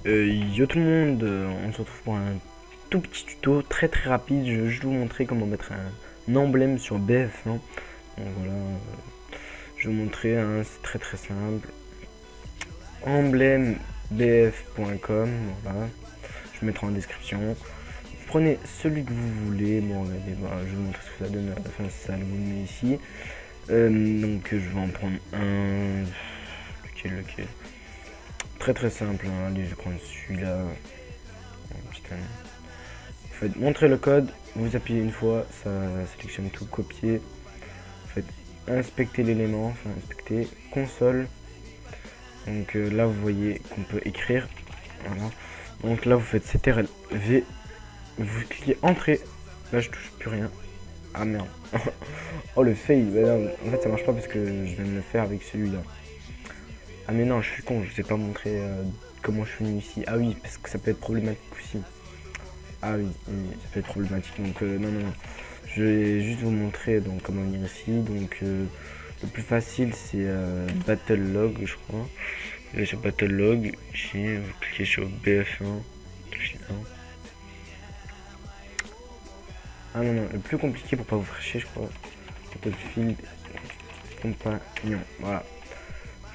Yo tout le monde, on se retrouve pour un tout petit tuto très rapide. Je vais juste vous montrer comment mettre un emblème sur BF1. Donc voilà, je vais vous montrer, c'est très simple. Emblème bf.com, voilà, je mettrai en description. Vous prenez celui que vous voulez. Bon, regardez, je vais vous montrer ce que ça donne à la fin, ça le met ici. Donc je vais en prendre un. Lequel très simple, hein. Allez, je vais prendre celui-là. Vous faites montrer le code, vous appuyez une fois, ça sélectionne tout, copier. Vous faites inspecter l'élément, enfin inspecter console. Donc là vous voyez qu'on peut écrire. Voilà. Donc là vous faites CTRL-V, vous cliquez entrée. Là je touche plus rien. Ah merde. Oh le fail. En fait ça marche pas parce que je viens de le faire avec celui-là. Ah mais non, je suis con, je vous ai pas montré comment je suis venu ici. Ah oui, parce que ça peut être problématique aussi. Ah oui, ça peut être problématique. Donc non. Je vais juste vous montrer donc comment venir ici. Donc le plus facile c'est Battle Log, je crois. Là sur Battle Log, ici vous cliquez sur BF1. Ah non, le plus compliqué pour pas vous faire chier, je crois. Battlefield compagnon. Voilà.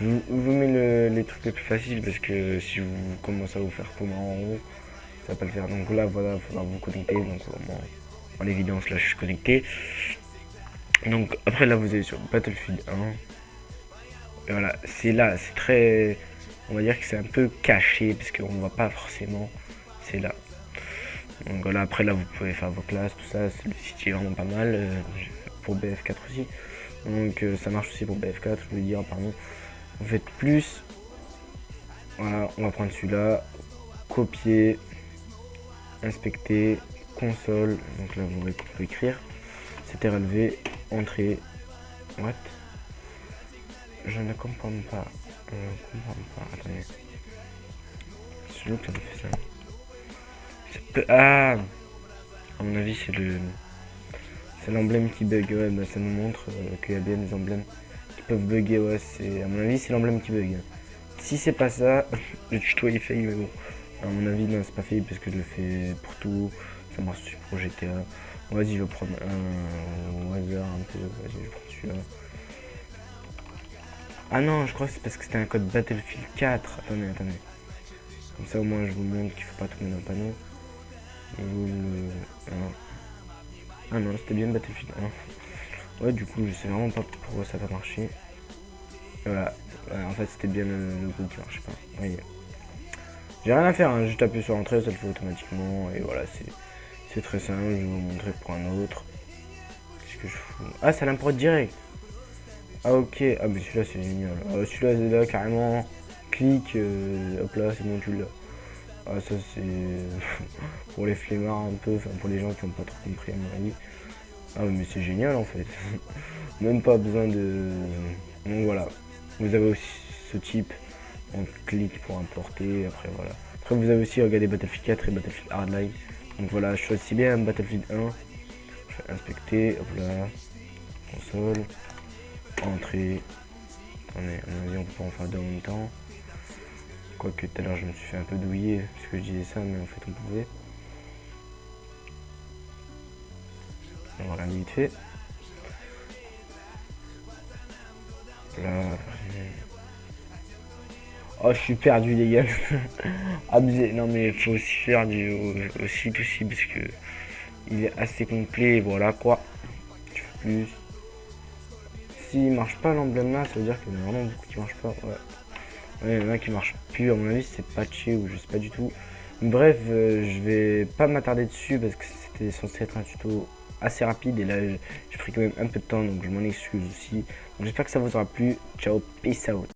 Je vous mets les trucs les plus faciles parce que si vous commencez à vous faire comment en haut, ça va pas le faire. Donc là, voilà, il faudra vous connecter. Donc en évidence, là, je suis connecté. Donc après, là, vous allez sur Battlefield 1. Et voilà, c'est là, c'est très. On va dire que c'est un peu caché parce qu'on ne voit pas forcément. C'est là. Donc voilà, après, là, vous pouvez faire vos classes, tout ça. Le site est vraiment pas mal. Pour BF4 aussi. Donc ça marche aussi pour BF4, je voulais dire, pardon. Vous faites plus. Voilà, on va prendre celui-là. Copier. Inspecter. Console. Donc là, vous voyez qu'on peut écrire. CTRL-V. Entrée. What? Je ne comprends pas. Attendez. C'est lui qui a fait ça. Ah! À mon avis, c'est l'emblème qui bug. Ouais, bah, ça nous montre qu'il y a bien des emblèmes qui peuvent bugger. Ouais, à mon avis, c'est l'emblème qui bug. Si c'est pas ça, le tuto il fail, mais bon. À mon avis, non, c'est pas fail parce que je le fais pour tout. Ça marche pour GTA. Vas-y, je vais prendre un au hasard un peu. Vas-y, je vais prendre celui-là. Ah non, je crois que c'est parce que c'était un code Battlefield 4. Attendez. Comme ça, au moins, je vous montre qu'il faut pas tourner dans le panneau. Ah non, c'était bien Battlefield 1. Ouais, du coup, je sais vraiment pas pourquoi ça va marcher. Voilà. En fait, c'était bien le groupe qui marche pas. Voyez. J'ai rien à faire, hein. Juste appuyer sur entrée, ça le fait automatiquement. Et voilà, c'est très simple. Je vais vous montrer pour un autre. Qu'est-ce que je fous? Ah, ça l'importe direct. Ah, ok. Ah, mais celui-là, c'est génial. Ah, celui-là, c'est là, carrément. Clique. Hop là, c'est bon, tu l'as. Ah, ça, c'est pour les flemmards un peu. Enfin, pour les gens qui n'ont pas trop compris, à mon avis. Ah, mais c'est génial, en fait. Même pas besoin de. Donc voilà. Vous avez aussi ce type. On clique pour importer, après voilà. Après vous avez aussi regardé Battlefield 4 et Battlefield Hardline. Donc voilà, je choisis bien Battlefield 1. Je vais inspecter, hop là. Console. Entrée. Attendez, à mon avis on peut pas en faire deux en même temps. Quoique tout à l'heure je me suis fait un peu douiller parce que je disais ça, mais en fait on pouvait. Voilà, vite fait. Là. Oh, je suis perdu, les gars. Abusé. Non, mais il faut aussi faire au site aussi parce que il est assez complet. Voilà quoi. Je fais plus. S'il marche pas l'emblème là, ça veut dire qu'il y en a vraiment beaucoup qui marchent pas. Ouais. Ouais, il y en a qui marchent plus. À mon avis, c'est patché ou je sais pas du tout. Bref, je vais pas m'attarder dessus parce que c'était censé être un tuto assez rapide et là j'ai pris quand même un peu de temps donc je m'en excuse aussi. Donc j'espère que ça vous aura plu. Ciao, peace out.